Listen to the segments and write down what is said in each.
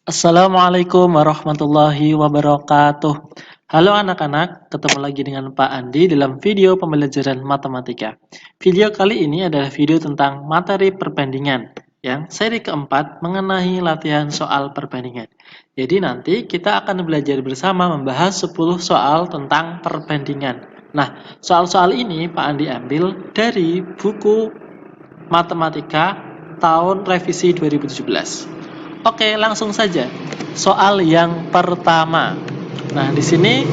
Assalamualaikum warahmatullahi wabarakatuh. Halo anak-anak, ketemu lagi dengan Pak Andi dalam video pembelajaran matematika. Video kali ini adalah video tentang materi perbandingan yang seri keempat mengenai latihan soal perbandingan. Jadi nanti kita akan belajar bersama membahas 10 soal tentang perbandingan. Nah, soal-soal ini Pak Andi ambil dari buku matematika tahun revisi 2017. Oke, langsung saja. Soal yang pertama. Nah, di sini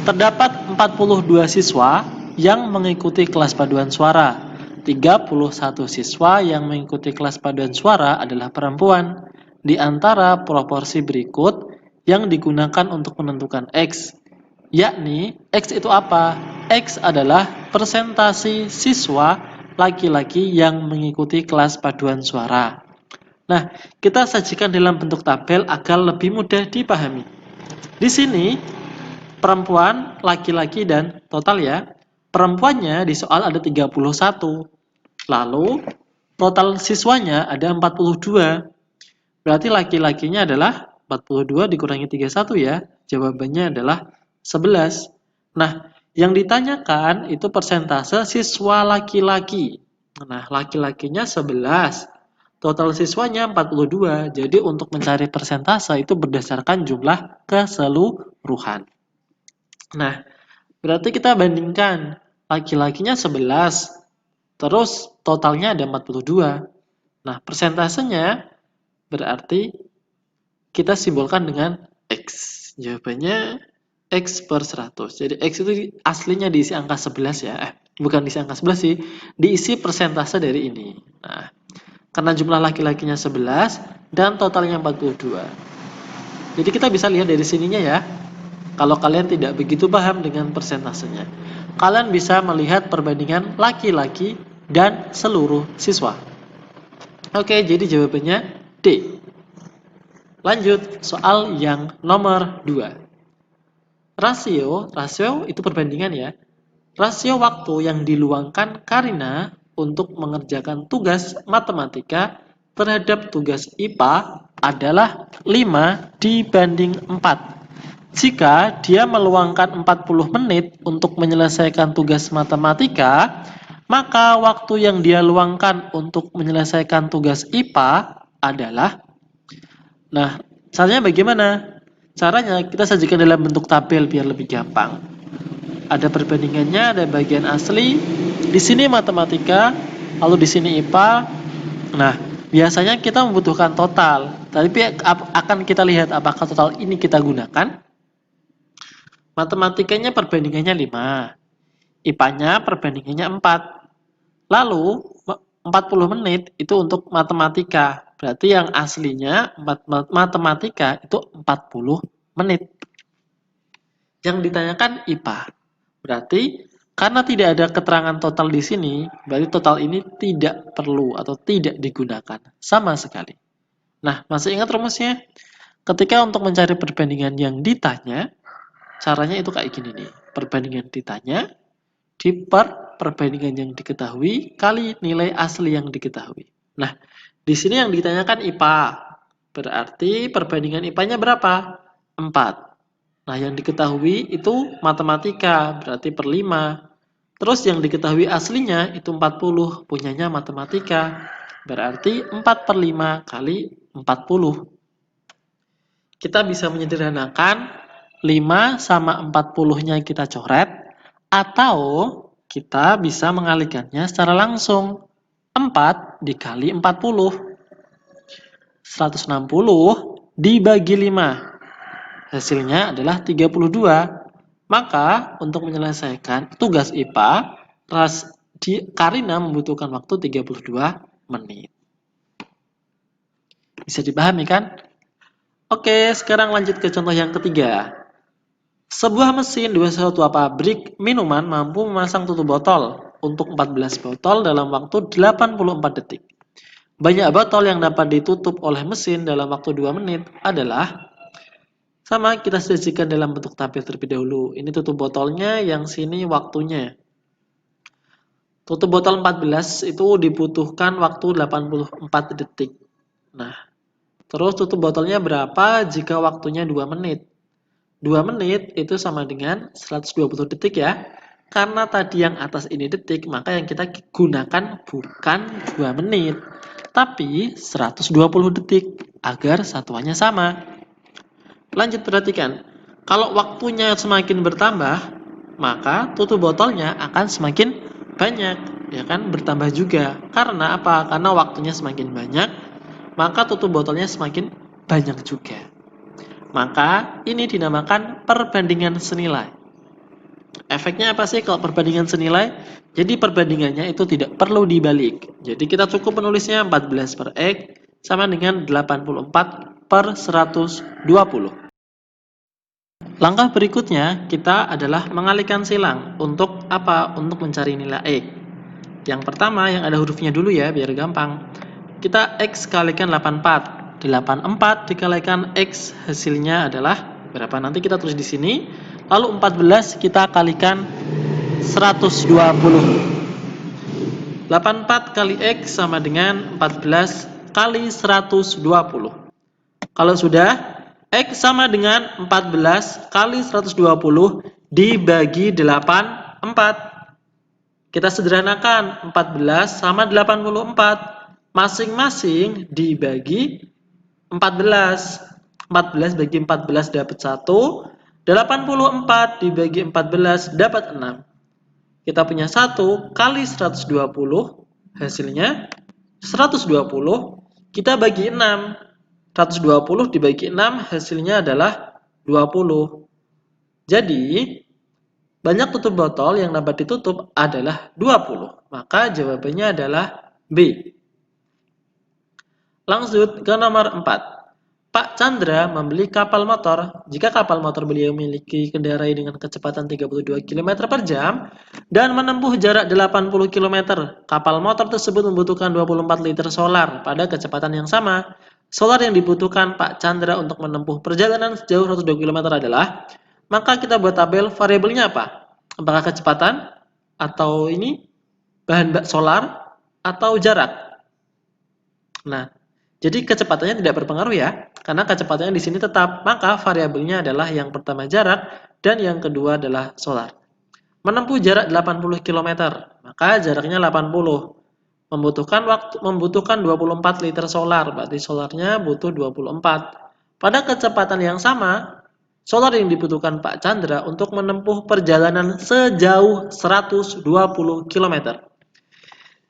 terdapat 42 siswa yang mengikuti kelas paduan suara. 31 siswa yang mengikuti kelas paduan suara adalah perempuan. Di antara proporsi berikut yang digunakan untuk menentukan X, yakni X itu apa? X adalah persentase siswa laki-laki yang mengikuti kelas paduan suara. Nah, kita sajikan dalam bentuk tabel agar lebih mudah dipahami. Di sini, perempuan, laki-laki, dan total ya. Perempuannya di soal ada 31. Lalu, total siswanya ada 42. Berarti laki-lakinya adalah 42 dikurangi 31 ya. Jawabannya adalah 11. Nah, yang ditanyakan itu persentase siswa laki-laki. Nah, laki-lakinya 11. Total siswanya 42. Jadi untuk mencari persentase itu berdasarkan jumlah keseluruhan. Nah, berarti kita bandingkan laki-lakinya 11. Terus totalnya ada 42. Nah, persentasenya berarti kita simbolkan dengan X. Jawabannya X per 100. Jadi X itu aslinya diisi angka 11 ya. Bukan diisi angka 11 sih. Diisi persentase dari ini. Nah, karena jumlah laki-lakinya 11 dan totalnya 42. Jadi kita bisa lihat dari sininya ya. Kalau kalian tidak begitu paham dengan persentasenya, kalian bisa melihat perbandingan laki-laki dan seluruh siswa. Oke, jadi jawabannya D. Lanjut, soal yang nomor 2. Rasio itu perbandingan ya. Rasio waktu yang diluangkan Karina untuk mengerjakan tugas matematika terhadap tugas IPA adalah 5 dibanding 4. Jika dia meluangkan 40 menit untuk menyelesaikan tugas matematika, maka waktu yang dia luangkan untuk menyelesaikan tugas IPA adalah. Nah, caranya bagaimana? Caranya kita sajikan dalam bentuk tabel biar lebih gampang. Ada perbandingannya, ada bagian asli. Di sini matematika, lalu di sini IPA. Nah, biasanya kita membutuhkan total. Tapi akan kita lihat apakah total ini kita gunakan. Matematikanya perbandingannya 5. IPA-nya perbandingannya 4. Lalu 40 menit itu untuk matematika. Berarti yang aslinya matematika itu 40 menit. Yang ditanyakan IPA. Berarti karena tidak ada keterangan total di sini, berarti total ini tidak perlu atau tidak digunakan sama sekali. Nah, masih ingat rumusnya? Ketika untuk mencari perbandingan yang ditanya, caranya itu kayak gini nih. Perbandingan ditanya diper perbandingan yang diketahui kali nilai asli yang diketahui. Nah, di sini yang ditanyakan IPA. Berarti perbandingan IPA-nya berapa? 4. Nah, yang diketahui itu matematika, berarti per 5. Terus yang diketahui aslinya itu 40, punyanya matematika. Berarti 4 per 5 kali 40. Kita bisa menyederhanakan 5 sama 40-nya kita coret, atau kita bisa mengalihkannya secara langsung. 4 dikali 40. 160 dibagi 5. Hasilnya adalah 32. Maka untuk menyelesaikan tugas IPA, Karina membutuhkan waktu 32 menit. Bisa dipahami kan? Oke, sekarang lanjut ke contoh yang ketiga. Sebuah mesin 21 pabrik minuman mampu memasang tutup botol untuk 14 botol dalam waktu 84 detik. Banyak botol yang dapat ditutup oleh mesin dalam waktu 2 menit adalah. Sama, kita sajikan dalam bentuk tabel terlebih dahulu. Ini tutup botolnya, yang sini waktunya. Tutup botol 14 itu dibutuhkan waktu 84 detik. Nah, Terus tutup botolnya berapa jika waktunya 2 menit? 2 menit itu sama dengan 120 detik ya. Karena tadi yang atas ini detik, maka yang kita gunakan bukan 2 menit, tapi 120 detik agar satuannya sama. Lanjut perhatikan, kalau waktunya semakin bertambah, maka tutup botolnya akan semakin banyak, ya kan? Bertambah juga. Karena apa? Karena waktunya semakin banyak, maka tutup botolnya semakin banyak juga. Maka ini dinamakan perbandingan senilai. Efeknya apa sih kalau perbandingan senilai? Jadi perbandingannya itu tidak perlu dibalik. Jadi kita cukup menulisnya 14 per X sama dengan 84 per 120. Langkah berikutnya kita adalah mengalihkan silang. Untuk apa? Untuk mencari nilai X. Yang pertama yang ada hurufnya dulu ya biar gampang. Kita X kalikan 84. 84 dikalikan X hasilnya adalah berapa? Nanti kita tulis di sini. Lalu 14 kita kalikan 120. 84 kali X sama dengan 14 kali 120. Kalau sudah, X sama dengan 14 kali 120 dibagi 84. Kita sederhanakan, 14 sama 84. Masing-masing dibagi 14. 14 bagi 14 dapat 1. 84 dibagi 14 dapat 6. Kita punya 1 kali 120, hasilnya 120. Kita bagi 6. 120 dibagi 6 hasilnya adalah 20. Jadi, banyak tutup botol yang dapat ditutup adalah 20. Maka jawabannya adalah B. Lanjut ke nomor 4. Pak Chandra membeli kapal motor. Jika kapal motor beliau memiliki kendarai dengan kecepatan 32 km per jam dan menempuh jarak 80 km, kapal motor tersebut membutuhkan 24 liter solar pada kecepatan yang sama. Solar yang dibutuhkan Pak Chandra untuk menempuh perjalanan sejauh 102 km adalah, maka kita buat tabel variabelnya apa? Apakah kecepatan atau ini bahan solar atau jarak? Nah, jadi kecepatannya tidak berpengaruh ya, karena kecepatannya di sini tetap, maka variabelnya adalah yang pertama jarak dan yang kedua adalah solar. Menempuh jarak 80 km, maka jaraknya 80. Membutuhkan 24 liter solar, berarti solarnya butuh 24. Pada kecepatan yang sama, solar yang dibutuhkan Pak Chandra untuk menempuh perjalanan sejauh 120 km.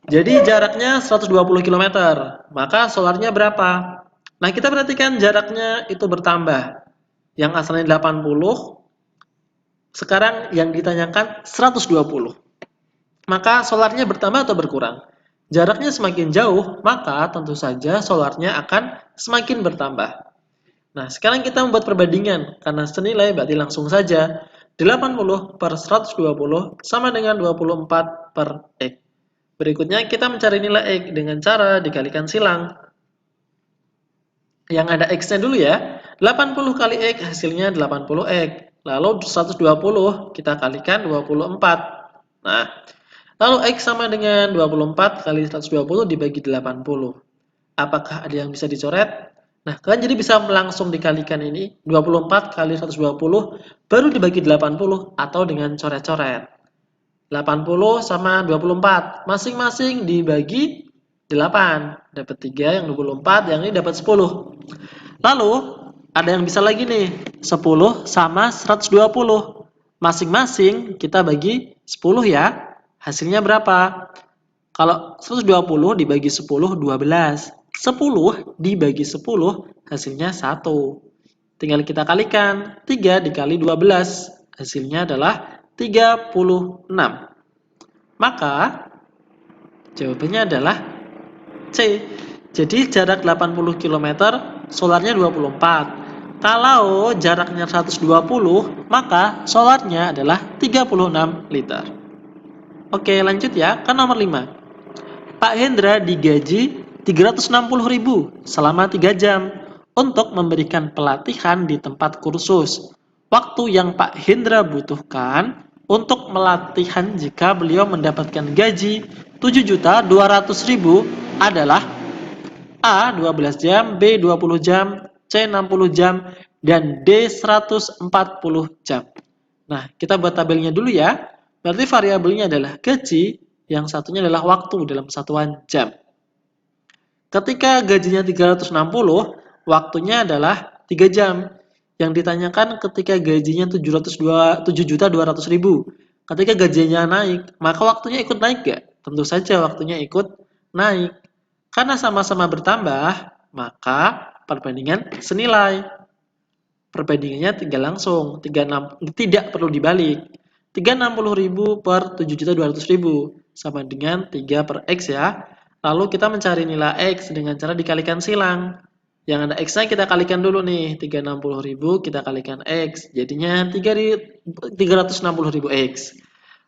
Jadi jaraknya 120 km, maka solarnya berapa? Nah, kita perhatikan jaraknya itu bertambah. Yang asalnya 80, sekarang yang ditanyakan 120. Maka solarnya bertambah atau berkurang? Jaraknya semakin jauh, maka tentu saja solarnya akan semakin bertambah. Nah, sekarang kita membuat perbandingan. Karena senilai berarti langsung saja. 80 per 120 sama dengan 24 per X. Berikutnya kita mencari nilai X dengan cara dikalikan silang. Yang ada X-nya dulu ya. 80 kali X hasilnya 80X. Lalu 120 kita kalikan 24. Nah, lalu X sama dengan 24 kali 120 dibagi 80. Apakah ada yang bisa dicoret? Nah, kalian jadi bisa langsung dikalikan ini. 24 kali 120 baru dibagi 80 atau dengan coret-coret. 80 sama 24, masing-masing dibagi 8, dapat 3, yang 24, yang ini dapat 10. Lalu, ada yang bisa lagi nih, 10 sama 120, masing-masing kita bagi 10 ya, hasilnya berapa? Kalau 120 dibagi 10, 12, 10 dibagi 10, hasilnya 1. Tinggal kita kalikan, 3 dikali 12, hasilnya adalah 36. Maka jawabannya adalah C. Jadi jarak 80 km, solarnya 24. Kalau jaraknya 120, maka solarnya adalah 36 liter. Oke, lanjut ya ke nomor 5. Pak Hendra digaji 360.000 selama 3 jam untuk memberikan pelatihan di tempat kursus. Waktu yang Pak Hendra butuhkan untuk melatihan jika beliau mendapatkan gaji 7.200.000 adalah, A 12 jam, B 20 jam, C 60 jam, dan D 140 jam. Nah, kita buat tabelnya dulu ya. Berarti variabelnya adalah gaji, yang satunya adalah waktu dalam satuan jam. Ketika gajinya 360, waktunya adalah 3 jam. Yang ditanyakan ketika gajinya 7.200.000. Ketika gajinya naik, maka waktunya ikut naik gak? Tentu saja waktunya ikut naik. Karena sama-sama bertambah, maka perbandingan senilai. Perbandingannya tinggal langsung, 36, tidak perlu dibalik. 360.000 per 7.200.000 sama dengan 3 per X ya. Lalu kita mencari nilai X dengan cara dikalikan silang. Yang ada X-nya kita kalikan dulu nih, 360.000 kita kalikan X, jadinya 360.000 X.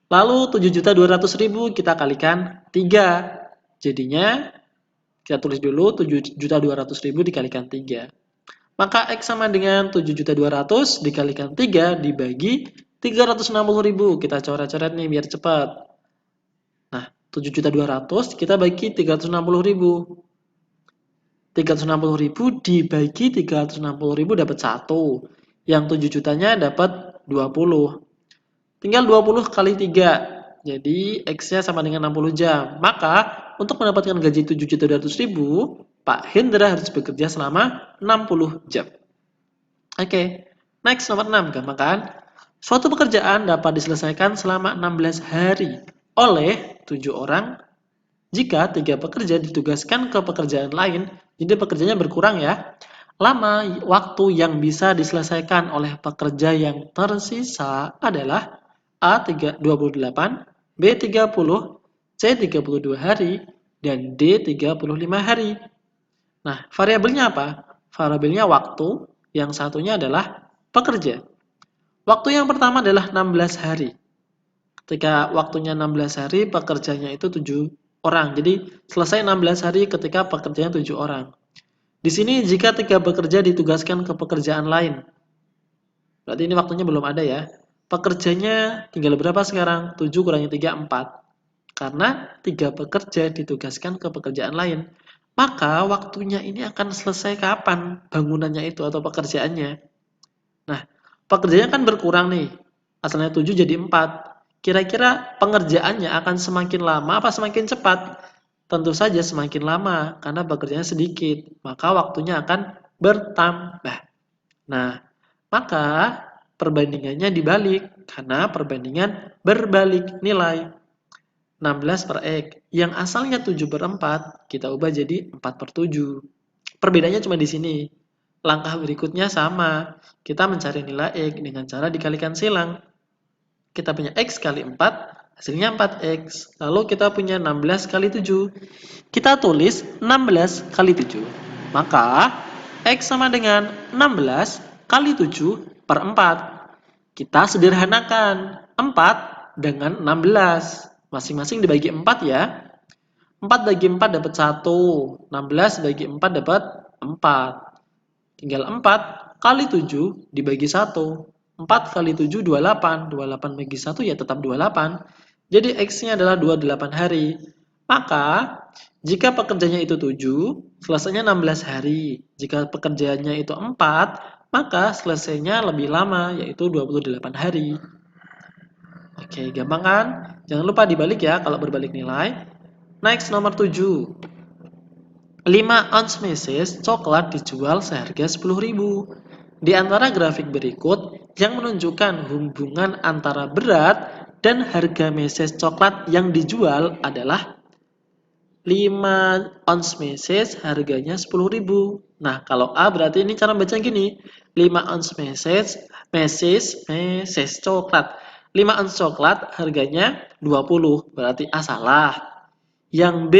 Lalu 7.200.000 kita kalikan 3, jadinya kita tulis dulu 7.200.000 dikalikan 3. Maka X sama dengan 7.200.000 dikalikan 3 dibagi 360.000. Kita coret-coret nih biar cepat. Nah, 7.200.000 kita bagi 360.000. 360.000 dibagi 360.000 dapat 1. Yang 7 jutanya dapat 20. Tinggal 20 kali 3. Jadi X-nya sama dengan 60 jam. Maka untuk mendapatkan gaji 7.200.000, Pak Hendra harus bekerja selama 60 jam. Oke, next nomor 6, gampang kan? Suatu pekerjaan dapat diselesaikan selama 16 hari oleh 7 orang jika 3 pekerja ditugaskan ke pekerjaan lain, jadi pekerjanya berkurang ya. Lama waktu yang bisa diselesaikan oleh pekerja yang tersisa adalah A 28, B 30, C 32 hari, dan D 35 hari. Nah, variabelnya apa? Variabelnya waktu, yang satunya adalah pekerja. Waktu yang pertama adalah 16 hari. Ketika waktunya 16 hari, pekerjanya itu 7 orang. Jadi, selesai 16 hari ketika pekerjanya 7 orang. Di sini, jika 3 pekerja ditugaskan ke pekerjaan lain. Berarti ini waktunya belum ada ya. Pekerjanya tinggal berapa sekarang? 7 kurangi 3, 4. Karena 3 pekerja ditugaskan ke pekerjaan lain. Maka waktunya ini akan selesai kapan bangunannya itu atau pekerjaannya. Nah, pekerjaannya kan berkurang nih. Asalnya 7 jadi 4. Kira-kira pengerjaannya akan semakin lama apa semakin cepat? Tentu saja semakin lama karena pekerjaannya sedikit. Maka waktunya akan bertambah. Nah, maka perbandingannya dibalik karena perbandingan berbalik nilai. 16 per X. Yang asalnya 7 per 4, kita ubah jadi 4 per 7. Perbedaannya cuma di sini. Langkah berikutnya sama. Kita mencari nilai X dengan cara dikalikan silang. Kita punya X kali 4, hasilnya 4X. Lalu kita punya 16 kali 7. Kita tulis 16 kali 7. Maka, X sama dengan 16 kali 7 per 4. Kita sederhanakan 4 dengan 16. Masing-masing dibagi 4 ya. 4 bagi 4 dapat 1. 16 bagi 4 dapat 4. Tinggal 4 kali 7 dibagi 1. 4 kali 7, 28. 28 bagi 1 ya tetap 28. Jadi X-nya adalah 28 hari. Maka, jika pekerjaannya itu 7, selesainya 16 hari. Jika pekerjaannya itu 4, maka selesainya lebih lama, yaitu 28 hari. Oke, gampang kan? Jangan lupa dibalik ya kalau berbalik nilai. Next, nomor 7. 5 ounce meses coklat dijual seharga 10.000. Di antara grafik berikut yang menunjukkan hubungan antara berat dan harga meses coklat yang dijual adalah 5 ounce meses harganya 10.000. Nah, kalau A berarti ini cara baca gini. 5 ounce meses coklat. 5 ounce coklat harganya 20, berarti A salah. Yang B,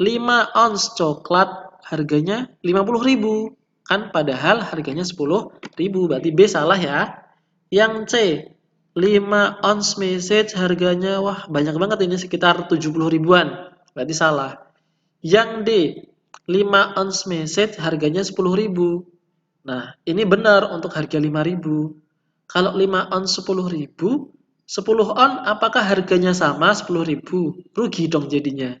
5 ounce coklat harganya 50.000. Kan padahal harganya 10.000, berarti B salah ya. Yang C, 5 ounce message harganya, wah banyak banget ini sekitar 70 ribuan, berarti salah. Yang D, 5 ounce message harganya 10.000. Nah, ini benar untuk harga 5.000. Kalau 5 on 10.000, 10 on apakah harganya sama 10.000? Rugi dong jadinya.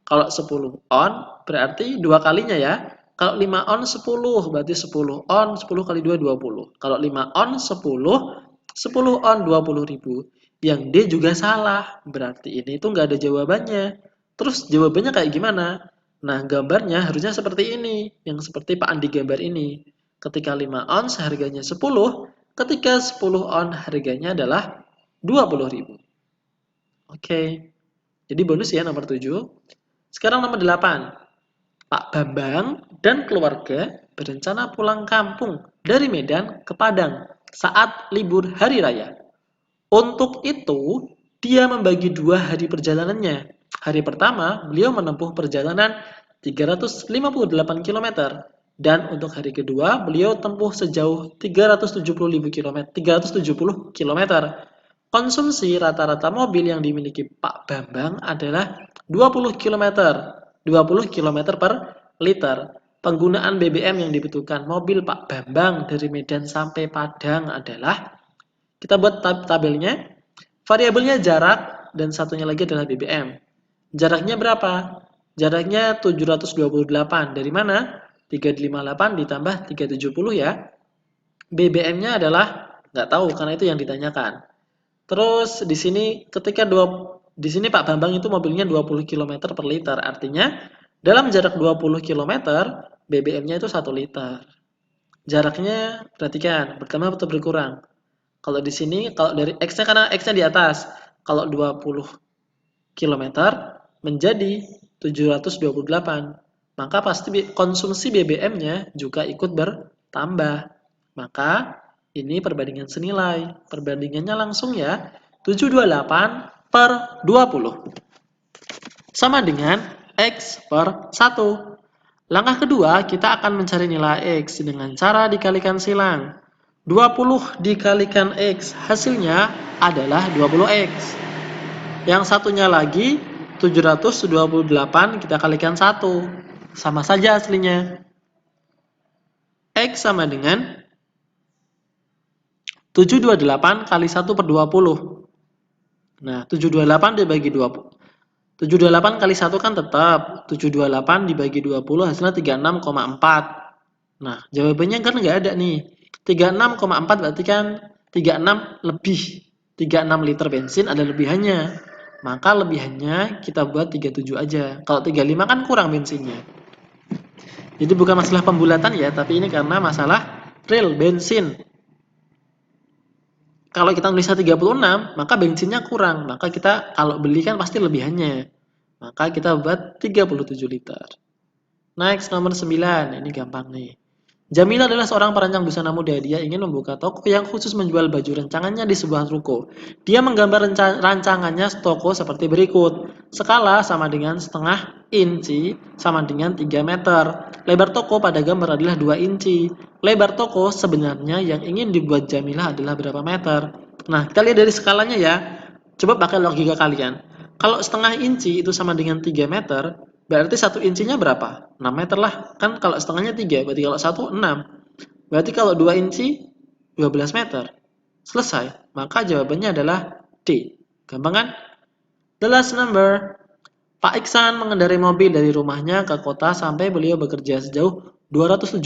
Kalau 10 on berarti 2 kalinya ya. Kalau 5 on 10 berarti 10 on, 10 kali 2 20. Kalau 5 on 10, 10 on 20.000. Yang D juga salah, berarti ini tuh nggak ada jawabannya. Terus jawabannya kayak gimana? Nah, gambarnya harusnya seperti ini, yang seperti Pak Andi gambar ini. Ketika 5 ons harganya 10, ketika 10 on harganya adalah 20.000. Oke, jadi bonus ya nomor 7. Sekarang nomor 8. Pak Bambang dan keluarga berencana pulang kampung dari Medan ke Padang saat libur hari raya. Untuk itu, dia membagi 2 hari perjalanannya. Hari pertama, beliau menempuh perjalanan 358 km. Dan untuk hari kedua, beliau tempuh sejauh 370 km. Konsumsi rata-rata mobil yang dimiliki Pak Bambang adalah 20 km. 20 km per liter. Penggunaan BBM yang dibutuhkan mobil Pak Bambang dari Medan sampai Padang adalah, kita buat tabelnya, variabelnya jarak, dan satunya lagi adalah BBM. Jaraknya berapa? Jaraknya 728. Dari mana? 358 ditambah 370 ya. BBM-nya adalah nggak tahu karena itu yang ditanyakan. Terus di sini di sini Pak Bambang itu mobilnya 20 km per liter. Artinya dalam jarak 20 km BBM-nya itu 1 liter. Jaraknya perhatikan bertambah atau berkurang. Kalau di sini kalau dari X-nya karena X-nya di atas. Kalau 20 km menjadi 728, maka pasti konsumsi BBM-nya juga ikut bertambah. Maka ini perbandingan senilai. Perbandingannya langsung ya, 728 per 20. Sama dengan X per 1. Langkah kedua, kita akan mencari nilai X dengan cara dikalikan silang. 20 dikalikan X, hasilnya adalah 20X. Yang satunya lagi, 728 kita kalikan 1. Sama saja aslinya. X sama dengan 728 kali 1 per 20. Nah, 728 dibagi 20. 728 kali 1 kan tetap 728 dibagi 20 hasilnya 36,4. Nah, jawabannya kan nggak ada nih. 36,4 berarti kan 36 lebih. 36 liter bensin ada lebihannya. Maka lebihannya kita buat 37 aja. Kalau 35 kan kurang bensinnya. Jadi bukan masalah pembulatan ya, tapi ini karena masalah real bensin. Kalau kita nulisnya 36, maka bensinnya kurang. Maka kita kalau beli kan pasti lebihannya. Maka kita buat 37 liter. Next, nomor 9. Ini gampang nih. Jamila adalah seorang perancang busana muda. Dia ingin membuka toko yang khusus menjual baju rancangannya di sebuah ruko. Dia menggambar rancangannya toko seperti berikut. Skala sama dengan setengah inci sama dengan 3 meter. Lebar toko pada gambar adalah 2 inci. Lebar toko sebenarnya yang ingin dibuat Jamila adalah berapa meter? Nah, kita lihat dari skalanya ya. Coba pakai logika kalian. Kalau setengah inci itu sama dengan 3 meter, berarti 1 incinya berapa? 6 meter lah. Kan kalau setengahnya 3, berarti kalau 1, 6. Berarti kalau 2 inci, 12 meter. Selesai. Maka jawabannya adalah D. Gampang kan? The last number. Pak Iksan mengendarai mobil dari rumahnya ke kota sampai beliau bekerja sejauh 276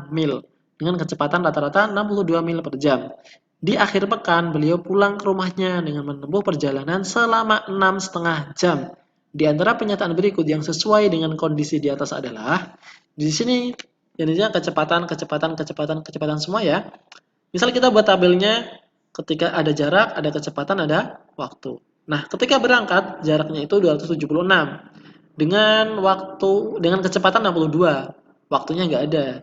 mil dengan kecepatan rata-rata 62 mil per jam. Di akhir pekan, beliau pulang ke rumahnya dengan menempuh perjalanan selama 6,5 jam. Di antara pernyataan berikut yang sesuai dengan kondisi di atas adalah, di sini jadinya kecepatan semua ya. Misal kita buat tabelnya, ketika ada jarak, ada kecepatan, ada waktu. Nah, ketika berangkat, jaraknya itu 276. Dengan kecepatan 62. Waktunya nggak ada.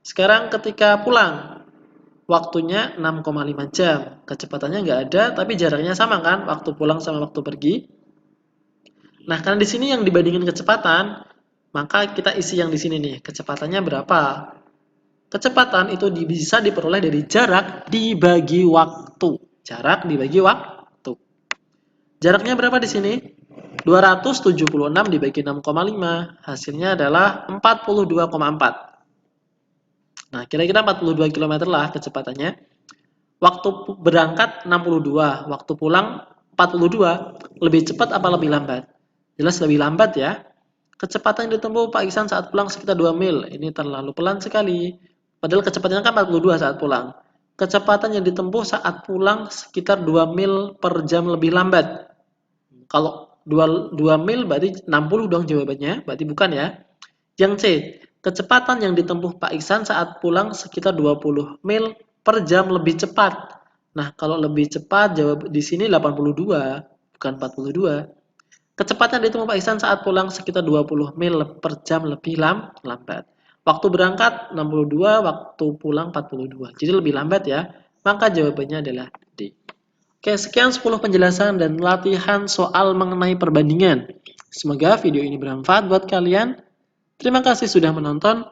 Sekarang ketika pulang, waktunya 6,5 jam. Kecepatannya nggak ada, tapi jaraknya sama kan? Waktu pulang sama waktu pergi. Nah, karena di sini yang dibandingin kecepatan, maka kita isi yang di sini nih. Kecepatannya berapa? Kecepatan itu bisa diperoleh dari jarak dibagi waktu. Jarak dibagi waktu. Jaraknya berapa di sini? 276 dibagi 6,5. Hasilnya adalah 42,4. Nah, kira-kira 42 km lah kecepatannya. Waktu berangkat 62, waktu pulang 42. Lebih cepat apa lebih lambat? Jelas lebih lambat ya. Kecepatan yang ditempuh Pak Iksan saat pulang sekitar 2 mil. Ini terlalu pelan sekali. Padahal kecepatannya kan 42 saat pulang. Kecepatan yang ditempuh saat pulang sekitar 2 mil per jam lebih lambat. Kalau 2 mil berarti 60 dong jawabannya. Berarti bukan ya. Yang C, kecepatan yang ditempuh Pak Iksan saat pulang sekitar 20 mil per jam lebih cepat. Nah, kalau lebih cepat jawab di sini 82, bukan 42. Kecepatan ditempuh Pak Iksan saat pulang sekitar 20 mil per jam lebih lambat. Waktu berangkat 62, waktu pulang 42. Jadi lebih lambat ya. Maka jawabannya adalah D. Oke, sekian 10 penjelasan dan latihan soal mengenai perbandingan. Semoga video ini bermanfaat buat kalian. Terima kasih sudah menonton.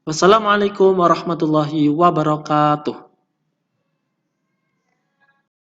Wassalamualaikum warahmatullahi wabarakatuh.